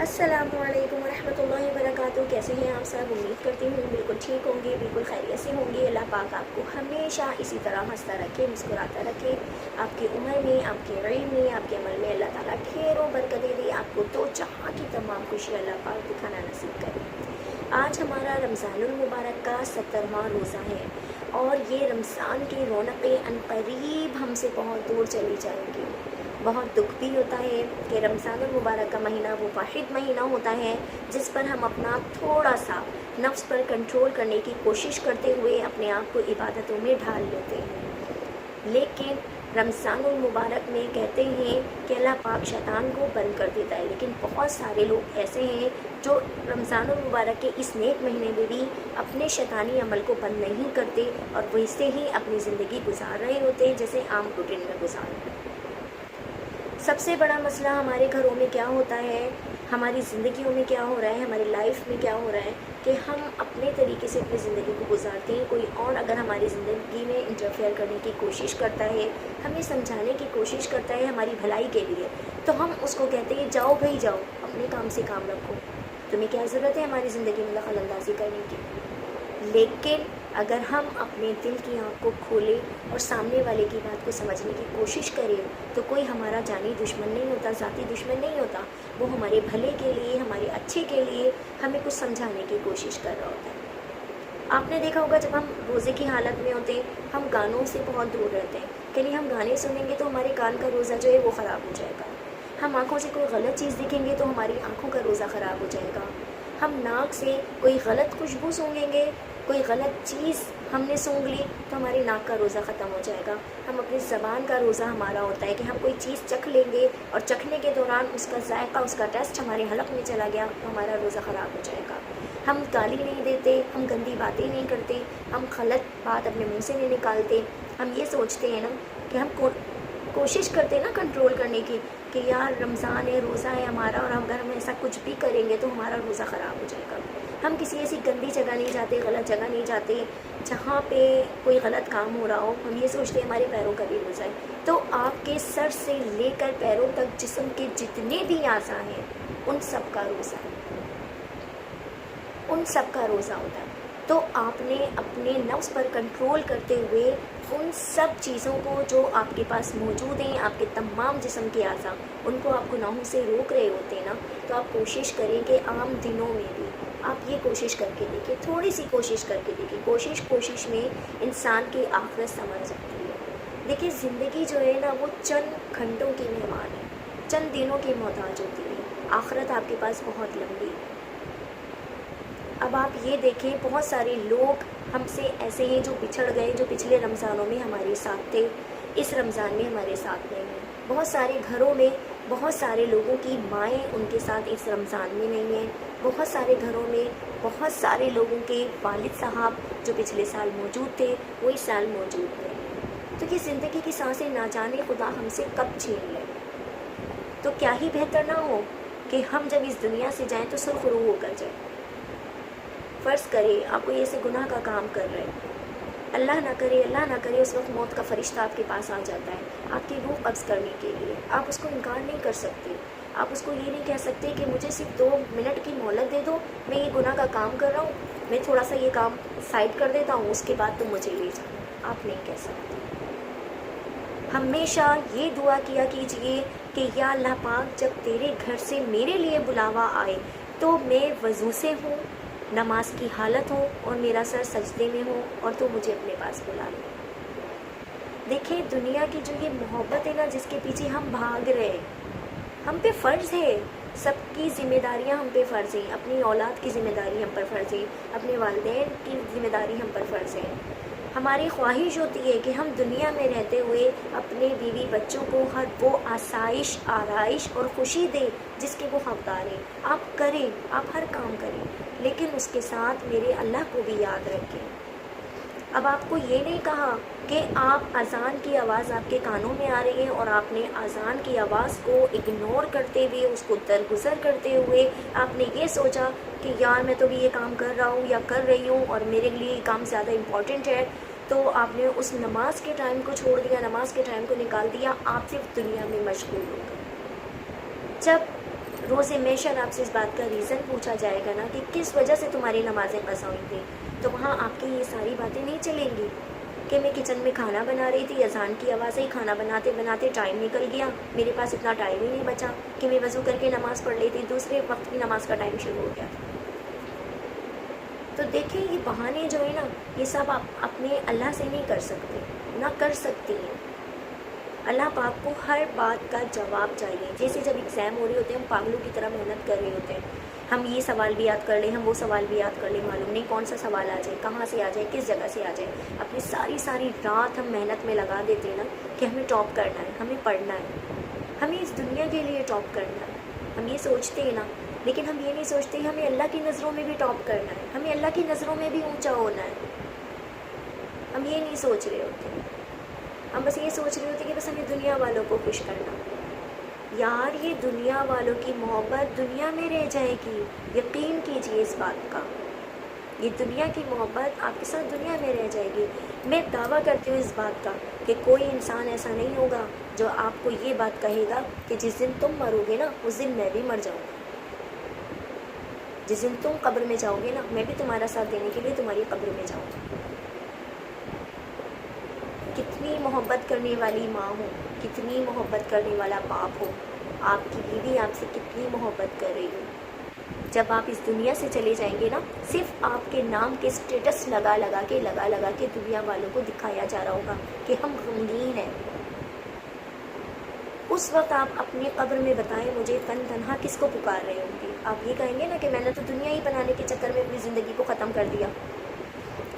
السلام علیکم ورحمۃ اللہ وبرکاتہ۔ کیسے ہیں آپ سب؟ امید کرتی ہوں بالکل ٹھیک ہوں گے، بالکل خیریت سے ہوں گے۔ اللہ پاک آپ کو ہمیشہ اسی طرح ہنستا رکھے، مسکراتا رکھے، آپ کی عمر میں، آپ کے علم میں، آپ کے عمل میں اللہ تعالیٰ ڈھیروں برکتیں دے، آپ کو دو جہاں کی تمام خوشی اللہ پاک دکھانا نصیب کرے۔ آج ہمارا رمضان المبارک کا 17واں روزہ ہے اور یہ رمضان کی رونقیں عنقریب ہم سے بہت دور چلی جائیں گی۔ بہت دکھ بھی ہوتا ہے کہ رمضان المبارک کا مہینہ وہ واحد مہینہ ہوتا ہے جس پر ہم اپنا تھوڑا سا نفس پر کنٹرول کرنے کی کوشش کرتے ہوئے اپنے آپ کو عبادتوں میں ڈھال لیتے ہیں، لیکن رمضان المبارک میں کہتے ہیں کہ اللہ پاک شیطان کو بند کر دیتا ہے، لیکن بہت سارے لوگ ایسے ہیں جو رمضان المبارک کے اس نیک مہینے میں بھی اپنے شیطانی عمل کو بند نہیں کرتے اور ویسے ہی اپنی زندگی گزار رہے ہوتے ہیں جیسے عام روٹین میں گزار رہے ہیں۔ سب سے بڑا مسئلہ ہمارے گھروں میں کیا ہوتا ہے، ہماری زندگیوں میں کیا ہو رہا ہے، ہماری لائف میں کیا ہو رہا ہے کہ ہم اپنے طریقے سے اپنی زندگی کو گزارتے ہیں۔ کوئی اور اگر ہماری زندگی میں انٹرفیئر کرنے کی کوشش کرتا ہے، ہمیں سمجھانے کی کوشش کرتا ہے ہماری بھلائی کے لیے، تو ہم اس کو کہتے ہیں جاؤ بھائی جاؤ، اپنے کام سے کام رکھو، تمہیں کیا ضرورت ہے ہماری زندگی میں دخل اندازی کرنے کی۔ لیکن اگر ہم اپنے دل کی آنکھ کو کھولیں اور سامنے والے کی بات کو سمجھنے کی کوشش کریں تو کوئی ہمارا جانی دشمن نہیں ہوتا، ذاتی دشمن نہیں ہوتا، وہ ہمارے بھلے کے لیے، ہمارے اچھے کے لیے ہمیں کچھ سمجھانے کی کوشش کر رہا ہوتا ہے۔ آپ نے دیکھا ہوگا جب ہم روزے کی حالت میں ہوتے ہیں ہم گانوں سے بہت دور رہتے ہیں کہ نہیں ہم گانے سنیں گے تو ہمارے کان کا روزہ جو ہے وہ خراب ہو جائے گا، ہم آنکھوں سے کوئی غلط چیز دیکھیں گے تو ہماری آنکھوں کا روزہ خراب ہو جائے گا، ہم ناک سے کوئی غلط خوشبو سونگیں گے، کوئی غلط چیز ہم نے سونگ لی تو ہماری ناک کا روزہ ختم ہو جائے گا۔ ہم اپنی زبان کا روزہ ہمارا ہوتا ہے کہ ہم کوئی چیز چکھ لیں گے اور چکھنے کے دوران اس کا ذائقہ، اس کا ٹیسٹ ہمارے حلق میں چلا گیا تو ہمارا روزہ خراب ہو جائے گا۔ ہم گالی نہیں دیتے، ہم گندی باتیں نہیں کرتے، ہم غلط بات اپنے منہ سے نہیں نکالتے، ہم یہ سوچتے ہیں نا کہ ہم کوشش کرتے ہیں نا کنٹرول کرنے کی کہ یار رمضان ہے، روزہ ہے ہمارا، اور اگر ہم ایسا کچھ بھی کریں گے تو ہمارا روزہ خراب ہو جائے گا۔ ہم کسی ایسی گندی جگہ نہیں جاتے، غلط جگہ نہیں جاتے جہاں پہ کوئی غلط کام ہو رہا ہو، ہم یہ سوچتے ہیں ہمارے پیروں کا بھی روزہ ہے۔ تو آپ کے سر سے لے کر پیروں تک جسم کے جتنے بھی اعضاء ہیں ان سب کا روزہ ہے، ان سب کا روزہ ہوتا ہے۔ تو آپ نے اپنے نفس پر کنٹرول کرتے ہوئے ان سب چیزوں کو جو آپ کے پاس موجود ہیں، آپ کے تمام جسم کے اعضاء، ان کو آپ گناہوں سے روک رہے ہوتے ہیں نا، تو آپ کوشش کریں کہ عام دنوں میں بھی آپ یہ کوشش کر کے دیکھیں، تھوڑی سی کوشش کر کے دیکھیں۔ کوشش میں انسان کی آخرت سنور سکتی ہے۔ دیکھیں زندگی جو ہے نا وہ چند گھنٹوں کی مہمان ہے، چند دنوں کی محتاج ہوتی ہے، آخرت آپ کے پاس بہت لمبی ہے۔ اب آپ یہ دیکھیں بہت سارے لوگ ہم سے ایسے ہیں جو بچھڑ گئے، جو پچھلے رمضانوں میں ہمارے ساتھ تھے، اس رمضان میں ہمارے ساتھ نہیں ہیں۔ بہت سارے گھروں میں بہت سارے لوگوں کی مائیں ان کے ساتھ اس رمضان میں نہیں ہیں، بہت سارے گھروں میں بہت سارے لوگوں کے والد صاحب جو پچھلے سال موجود تھے وہ اس سال موجود نہیں۔ تو یہ زندگی کی سانسیں نہ جانے خدا ہم سے کب چھین لے۔ تو کیا ہی بہتر نہ ہو کہ ہم جب اس دنیا سے جائیں تو سرخ روح ہو کر جائیں۔ فرض کرے آپ کوئی ایسے گناہ کا کام کر رہے ہیں، اللہ نہ کرے اس وقت موت کا فرشتہ آپ کے پاس آ جاتا ہے آپ کی روح قبض کرنے کے لیے۔ آپ اس کو انکار نہیں کر سکتے، آپ اس کو یہ نہیں کہہ سکتے کہ مجھے صرف 2 منٹ کی مہلت دے دو، میں یہ گناہ کا کام کر رہا ہوں، میں تھوڑا سا یہ کام سائڈ کر دیتا ہوں، اس کے بعد تم مجھے لے جانا۔ آپ نہیں کہہ سکتے۔ ہمیشہ یہ دعا کیا کیجئے کہ یا اللہ پاک جب تیرے گھر سے میرے لیے بلاوا آئے تو میں وضو سے ہوں، نماز کی حالت ہو اور میرا سر سجدے میں ہو اور تو مجھے اپنے پاس بلا لے۔ دیکھیں دنیا کی جو یہ محبت ہے نا جس کے پیچھے ہم بھاگ رہے ہیں، ہم پہ فرض ہے، سب کی ذمہ داریاں ہم پہ فرض ہیں، اپنی اولاد کی ذمہ داری ہم پر فرض ہے، اپنے والدین کی ذمہ داری ہم پر فرض ہے۔ ہماری خواہش ہوتی ہے کہ ہم دنیا میں رہتے ہوئے اپنے بیوی بچوں کو ہر وہ آسائش، آرائش اور خوشی دیں جس کے وہ حقدار ہیں۔ آپ کریں، آپ ہر کام کریں، لیکن اس کے ساتھ میرے اللہ کو بھی یاد رکھیں۔ اب آپ کو یہ نہیں کہا کہ آپ اذان کی آواز آپ کے کانوں میں آ رہی ہے اور آپ نے اذان کی آواز کو اگنور کرتے ہوئے، اس کو درگزر کرتے ہوئے آپ نے یہ سوچا کہ یار میں تو بھی یہ کام کر رہا ہوں یا کر رہی ہوں اور میرے لیے یہ کام زیادہ امپورٹنٹ ہے، تو آپ نے اس نماز کے ٹائم کو چھوڑ دیا، نماز کے ٹائم کو نکال دیا، آپ صرف دنیا میں مشغول ہو گئے۔ جب روز محشر آپ سے اس بات کا ریزن پوچھا جائے گا نا کہ کس وجہ سے تمہاری نمازیں قضا ہوئی تھیں، تو وہاں آپ کی یہ ساری باتیں نہیں چلیں گی کہ میں کچن میں کھانا بنا رہی تھی، اذان کی آواز آئی، کھانا بناتے بناتے ٹائم نکل گیا، میرے پاس اتنا ٹائم ہی نہیں بچا کہ میں وضو کر کے نماز پڑھ لیتی، دوسرے وقت کی نماز کا ٹائم شروع ہو گیا تھا۔ تو دیکھیں یہ بہانے جو ہے نا، یہ سب آپ اپنے اللہ سے نہیں کر سکتے، نہ کر سکتی ہیں۔ اللہ پاک کو ہر بات کا جواب چاہیے۔ جیسے جب ایگزام ہو رہے ہوتے ہیں ہم پاگلوں کی طرح محنت کر رہے ہوتے ہیں، ہم یہ سوال بھی یاد کر لیں، ہم وہ سوال بھی یاد کر لیں، معلوم نہیں کون سا سوال آ جائے، کہاں سے آ جائے، کس جگہ سے آ جائے، اپنی ساری رات ہم محنت میں لگا دیتے ہیں نا کہ ہمیں ٹاپ کرنا ہے، ہمیں پڑھنا ہے، ہمیں اس دنیا کے لیے ٹاپ کرنا ہے، ہم یہ سوچتے ہیں نا، لیکن ہم یہ نہیں سوچتے ہمیں اللہ کی نظروں میں بھی ٹاپ کرنا ہے، ہمیں اللہ کی نظروں میں بھی اونچا ہونا ہے، ہم یہ نہیں سوچ رہے ہوتے، ہم بس یہ سوچ رہے ہوتے کہ بس ہمیں دنیا والوں کو خوش کرنا۔ یار یہ دنیا والوں کی محبت دنیا میں رہ جائے گی، یقین کیجئے اس بات کا، یہ دنیا کی محبت آپ کے ساتھ دنیا میں رہ جائے گی۔ میں دعویٰ کرتی ہوں اس بات کا کہ کوئی انسان ایسا نہیں ہوگا جو آپ کو یہ بات کہے گا کہ جس دن تم مرو گے نا اس دن میں بھی مر جاؤں گا، جس دن تم قبر میں جاؤ گے نا میں بھی تمہارا ساتھ دینے کے لیے تمہاری قبر میں جاؤں گا۔ کتنی محبت کرنے والی ماں ہو، کتنی محبت کرنے والا باپ ہو، آپ کی بیوی آپ سے کتنی محبت کر رہی ہو، جب آپ اس دنیا سے چلے جائیں گے نا صرف آپ کے نام کے اسٹیٹس لگا لگا کے دنیا والوں کو دکھایا جا رہا ہوگا کہ ہم غمگین ہیں۔ اس وقت آپ اپنی قبر میں بتائیں مجھے تن تنہا کس کو پکار رہے ہوں گے؟ آپ یہ کہیں گے نا کہ میں نے تو دنیا ہی بنانے کے چکر میں اپنی زندگی کو ختم کر دیا۔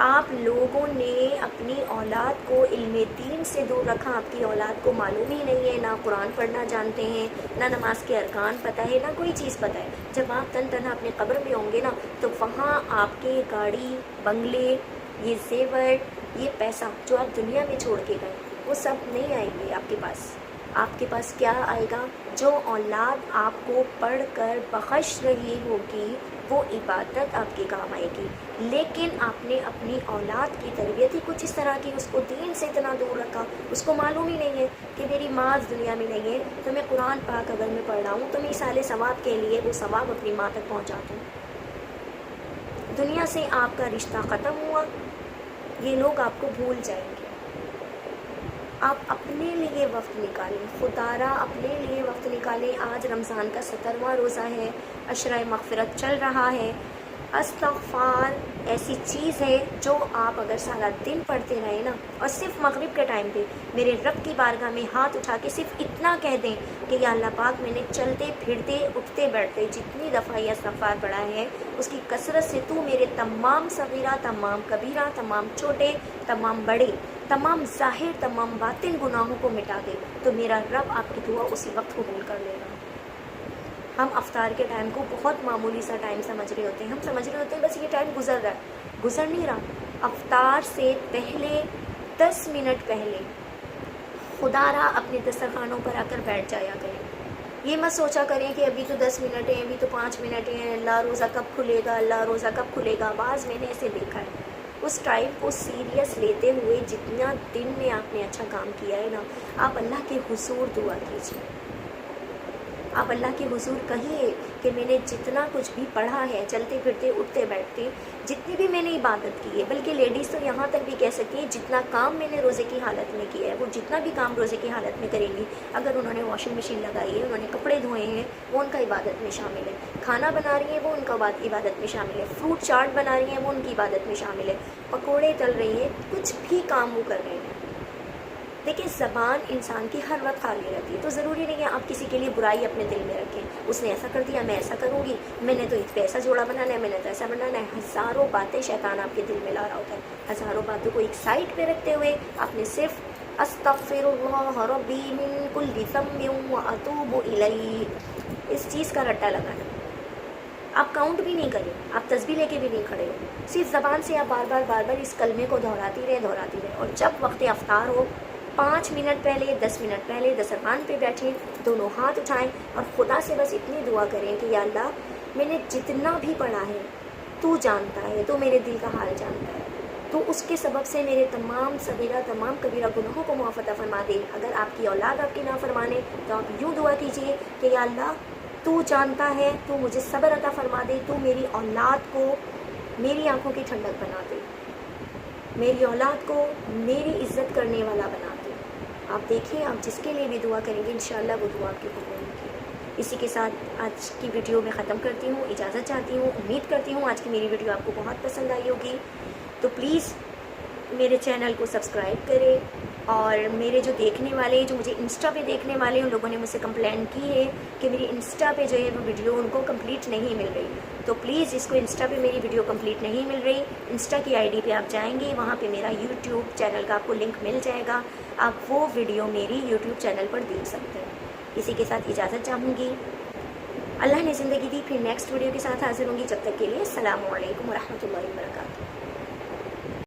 آپ لوگوں نے اپنی اولاد کو علم دین سے دور رکھا، آپ کی اولاد کو معلوم ہی نہیں ہے، نہ قرآن پڑھنا جانتے ہیں، نہ نماز کے ارکان پتہ ہے، نہ کوئی چیز پتہ ہے۔ جب آپ تن تنہا اپنے قبر میں ہوں گے نا تو وہاں آپ کے گاڑی، بنگلے، یہ زیور، یہ پیسہ جو آپ دنیا میں چھوڑ کے گئے وہ سب نہیں آئیں گے آپ کے پاس۔ آپ کے پاس کیا آئے گا؟ جو اولاد آپ کو پڑھ کر بخش رہی ہوگی وہ عبادت آپ کے کام آئے گی، لیکن آپ نے اپنی اولاد کی تربیت ہی کچھ اس طرح کی، اس کو دین سے اتنا دور رکھا، اس کو معلوم ہی نہیں ہے کہ میری ماں اس دنیا میں نہیں ہے تو میں قرآن پاک اگر میں پڑھ رہا ہوں تو میں ایصال ثواب کے لیے وہ ثواب اپنی ماں تک پہنچا دوں۔ دنیا سے آپ کا رشتہ ختم ہوا، یہ لوگ آپ کو بھول جائیں گے۔ آپ اپنے لیے وقت نکالیں، خدا را اپنے لیے وقت نکالیں۔ آج رمضان کا 17واں روزہ ہے، عشرہ مغفرت چل رہا ہے۔ استغفار ایسی چیز ہے جو آپ اگر سارا دن پڑھتے رہے نا اور صرف مغرب کے ٹائم پہ میرے رب کی بارگاہ میں ہاتھ اٹھا کے صرف اتنا کہہ دیں کہ یا اللہ پاک میں نے چلتے پھرتے اٹھتے بیٹھتے جتنی دفعہ یہ استغفار پڑھا ہے اس کی کثرت سے تو میرے تمام صغیرہ، تمام کبیرہ، تمام چھوٹے، تمام بڑے، تمام ظاہر، تمام باطن گناہوں کو مٹا دے، تو میرا رب آپ کی دعا اسی وقت قبول کر لے گا۔ ہم افطار کے ٹائم کو بہت معمولی سا ٹائم سمجھ رہے ہوتے ہیں، ہم سمجھ رہے ہوتے ہیں بس یہ ٹائم گزر رہا ہے، گزر نہیں رہا۔ افطار سے پہلے 10 منٹ پہلے خدا را اپنے دسترخوانوں پر آ کر بیٹھ جایا کریں۔ یہ مت سوچا کریں کہ ابھی تو 10 منٹ ہیں، ابھی تو 5 منٹ ہیں، اللہ روزہ کب کھلے گا، اللہ روزہ کب کھلے گا۔ بعض میں نے ایسے دیکھا ہے، اس ٹائم کو سیریس لیتے ہوئے جتنا دن میں آپ نے اچھا کام کیا ہے نا، آپ اللہ کے حضور دعا کیجیے، آپ اللہ کے حضور کہیے کہ میں نے جتنا کچھ بھی پڑھا ہے، چلتے پھرتے اٹھتے بیٹھتے جتنی بھی میں نے عبادت کی ہے، بلکہ لیڈیز تو یہاں تک بھی کہہ سکتی ہیں جتنا کام میں نے روزے کی حالت میں کیا ہے، وہ جتنا بھی کام روزے کی حالت میں کریں گی، اگر انہوں نے واشنگ مشین لگائی ہے، انہوں نے کپڑے دھوئے ہیں، وہ ان کا عبادت میں شامل ہے، کھانا بنا رہی ہیں وہ ان کا عبادت میں شامل ہے، فروٹ چاٹ بنا رہی ہیں وہ ان کی عبادت میں شامل ہے، پکوڑے تل رہی ہیں، کچھ بھی کام وہ کر رہے ہیں۔ دیکھیں زبان انسان کی ہر وقت خالی رہتی ہے، تو ضروری نہیں ہے آپ کسی کے لیے برائی اپنے دل میں رکھیں، اس نے ایسا کر دیا میں ایسا کروں گی، میں نے تو اس پہ ایسا جوڑا بنانا ہے، میں نے تو ایسا بنانا ہے۔ ہزاروں باتیں شیطان آپ کے دل میں لا رہا ہوتا ہے، ہزاروں باتوں کو ایک سائڈ پہ رکھتے ہوئے آپ نے صرف استغفر اللہ ربی من کل ذنب واتوب الیہ اس چیز کا رٹا لگانا۔ آپ کاؤنٹ بھی نہیں کریں، آپ تسبیح لے کے بھی نہیں کھڑے ہو، صرف زبان سے آپ بار بار اس کلمے کو دہراتی رہے، اور جب وقت افطار ہو 5 منٹ پہلے، 10 منٹ پہلے دسترخوان پہ بیٹھیں، دونوں ہاتھ اٹھائیں اور خدا سے بس اتنی دعا کریں کہ یا اللہ میں نے جتنا بھی پڑھا ہے تو جانتا ہے، تو میرے دل کا حال جانتا ہے، تو اس کے سبب سے میرے تمام صغیرہ تمام کبیرہ گناہوں کو معاف عطا فرما دے۔ اگر آپ کی اولاد آپ کی نافرمانے تو آپ یوں دعا کیجئے کہ یا اللہ تو جانتا ہے، تو مجھے صبر عطا فرما دے، تو میری اولاد کو میری آنکھوں کی ٹھنڈک بنا دے، میری اولاد کو میری عزت کرنے والا بنا دے۔ آپ دیکھیں، آپ جس کے لیے بھی دعا کریں گے انشاءاللہ وہ دعا آپ کی قبول ہوگی۔ اسی کے ساتھ آج کی ویڈیو میں ختم کرتی ہوں، اجازت چاہتی ہوں۔ امید کرتی ہوں آج کی میری ویڈیو آپ کو بہت پسند آئی ہوگی، تو پلیز میرے چینل کو سبسکرائب کریں، اور میرے جو دیکھنے والے، جو مجھے انسٹا پہ دیکھنے والے، ان لوگوں نے مجھ سے کمپلین کی ہے کہ میری انسٹا پہ جو ہے وہ ویڈیو ان کو کمپلیٹ نہیں مل رہی، تو پلیز جس کو انسٹا پہ میری ویڈیو کمپلیٹ نہیں مل رہی، انسٹا کی آئی ڈی پہ آپ جائیں گے، وہاں پہ میرا یوٹیوب چینل کا آپ کو لنک مل جائے گا، آپ وہ ویڈیو میری یوٹیوب چینل پر دیکھ سکتے ہیں۔ اسی کے ساتھ اجازت چاہوں گی، اللہ نے زندگی دی، پھر نیکسٹ ویڈیو کے ساتھ حاضر ہوں گی، جب تک کے لیے السلام علیکم ورحمۃ اللہ وبرکاتہ۔